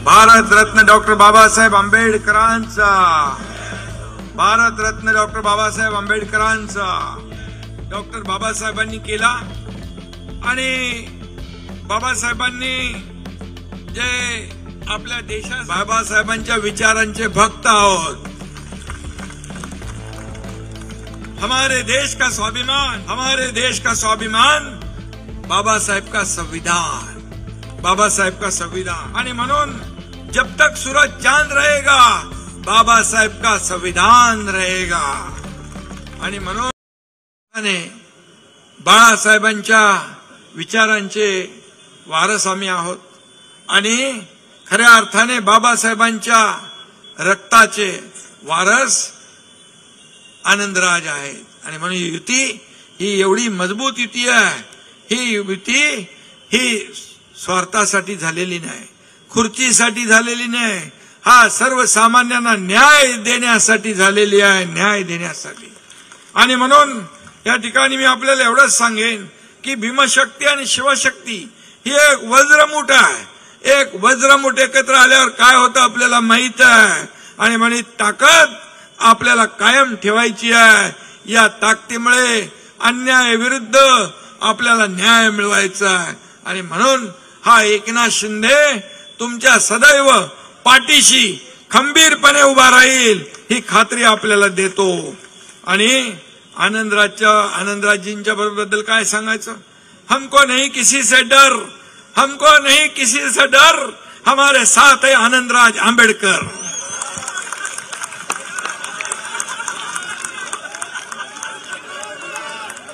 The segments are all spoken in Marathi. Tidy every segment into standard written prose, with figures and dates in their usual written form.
भारतरत्न डॉक्टर बाबासाहेब आंबेडकरांचा, भारतरत्न डॉक्टर बाबासाहेब आंबेडकरांचा डॉक्टर बाबासाहेबांनी केला। आणि बाबासाहेबांनी जे आपल्या देशात बाबासाहेबांच्या विचारांचे भक्त आहोत। हमारे देश का स्वाभिमान, हमारे देश का स्वाभिमान बाबा साहेब का संविधान, बाबा साहेब का संविधान। आणि म्हणून जब तक सूरज चांद रहेगा बाबा साहेब का संविधान रहेगा। आणि म्हणून बाळासाहेबांच्या विचारांचे वारस आम्ही आहोत आणि खऱ्या अर्थाने बाबासाहेबांच्या रक्ताचे वारस आनंदराज आहेत। आणि म्हणून युती ही एवढी मजबूत युती आहे। ही युती ही स्वार्थासाठी झालेली नाही, खुर्चीसाठी झालेली नाही, हा सर्वसामान्यांना न्याय देण्यासाठी झालेली आहे, न्याय देण्यासाठी। आणि म्हणून या ठिकाणी मी आपल्याला एवढंच सांगेन की भीमशक्ती आणि शिवशक्ती ही एक वज्रमुठ आहे। एक वज्रमुठ एकत्र आल्यावर काय होतं आपल्याला माहित आहे। आणि म्हणून ताकद आपल्याला कायम ठेवायची आहे। या ताकदीमुळे अन्यायाविरुद्ध आपल्याला न्याय मिळवायचा आहे। आणि म्हणून हा एकनाथ शिंदे तुमच्या सदैव पाठीशी खंबीरपणे उभा राहील ही खात्री आपल्याला देतो। आणि आनंदराजींच्या बद्दल काय सांगायचं, हमको नहीं किसी से डर, हमको नहीं किसी से डर, हमारे साथ है आनंदराज आंबेडकर।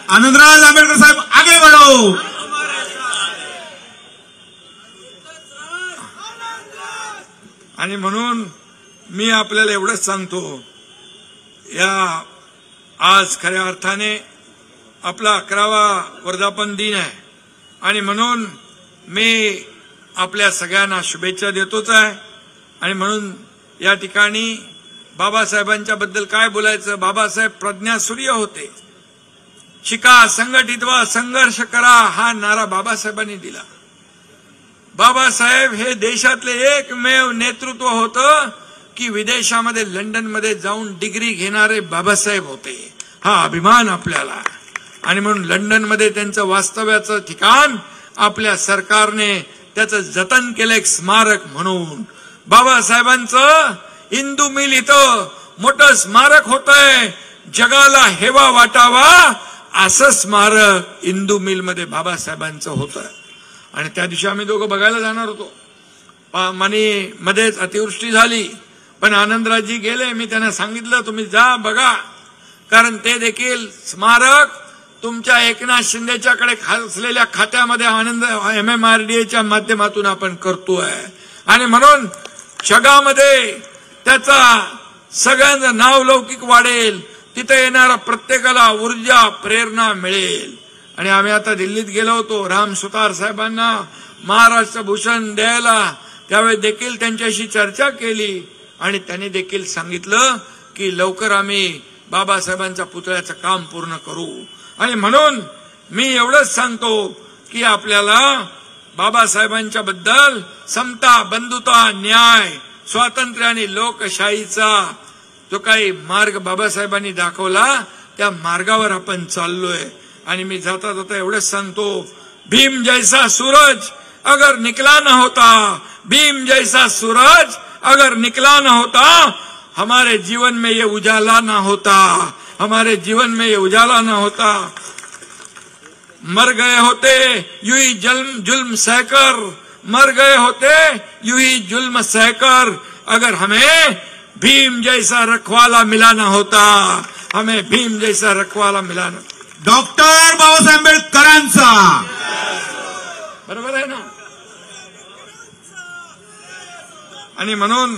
आनंदराज आंबेडकर साहब आगे बढ़ो। आणि म्हणून मी आपल्याला एवढंच सांगतो, या आज खऱ्या अर्थाने आपला 11वा वर्धापन दिन आहे। आणि म्हणून मी आपल्या सगळ्यांना शुभेच्छा देतोच आहे। आणि म्हणून या ठिकाणी बाबासाहेबांच्या बद्दल काय बोलायचं, बाबासाहेब प्रज्ञासूर्य होते। शिका, संघटित व्हा, संघर्ष करा हा नारा बाबासाहेबांनी दिला। बाबासाहेब हे देशातले एकमेव नेतृत्व होतं की विदेशामध्ये लंडनमध्ये जाऊन डिग्री घेणारे बाबासाहेब होते। हा अभिमान आपल्याला। आणि म्हणून लंडनमध्ये त्यांचं वास्तव्याचं ठिकाण आपल्या सरकारने त्याचं जतन केलं एक स्मारक म्हणून। बाबासाहेबांचं इंदू मिल इथं मोठं स्मारक होतंय, जगाला हेवा वाटावा असं स्मारक इंदू मिल मध्ये बाबासाहेबांचं होतं। आणि त्या दिवशी आम्ही दोघं बघायला जाणार होतो, आणि मध्येच अतिवृष्टी झाली, पण आनंदराजी गेले। मी त्यांना सांगितलं तुम्ही जा बघा, कारण ते देखील स्मारक तुमच्या एकनाथ शिंदेच्याकडे असलेल्या खात्यामध्ये आनंद MMRDAच्या माध्यमातून आपण करतोय। आणि म्हणून जगामध्ये त्याचा सगळ्यांचं नाव लौकिक वाढेल, तिथे येणारा प्रत्येकाला ऊर्जा प्रेरणा मिळेल। आणि आम्ही आता दिल्लीत गेलो होतो राम सुतार साहेबांना महाराष्ट्र भूषण द्यायला, त्यावेळी देखील त्यांच्याशी चर्चा केली आणि त्यांनी देखील सांगितलं की लवकर आम्ही बाबासाहेबांच्या पुतळ्याचं काम पूर्ण करू। आणि म्हणून मी एवढंच सांगतो की आपल्याला बाबासाहेबांच्या बद्दल समता, बंधुता, न्याय, स्वातंत्र्य आणि लोकशाहीचा जो काही मार्ग बाबासाहेबांनी दाखवला त्या मार्गावर आपण चाललोय। आणि मी जाता जाता एवढंच सांगतो, भीम जैसा सूरज अगर निकला न होता, भीम जैसा सूरज अगर निकला न होता, हमारे जीवन में ये उजाला ना होता, हमारे जीवन में ये उजाला ना होता। मर गए होते यूं ही जुल्म सहकर, मर गए होते यूं ही जुल्म सहकर, अगर हमें भीम जैसा रखवाला मिला ना होता, हमें भीम जैसा रखवाला मिला ना। डॉक्टर बाबासाहेब आंबेडकरांचा, बरोबर आहे ना। आणि म्हणून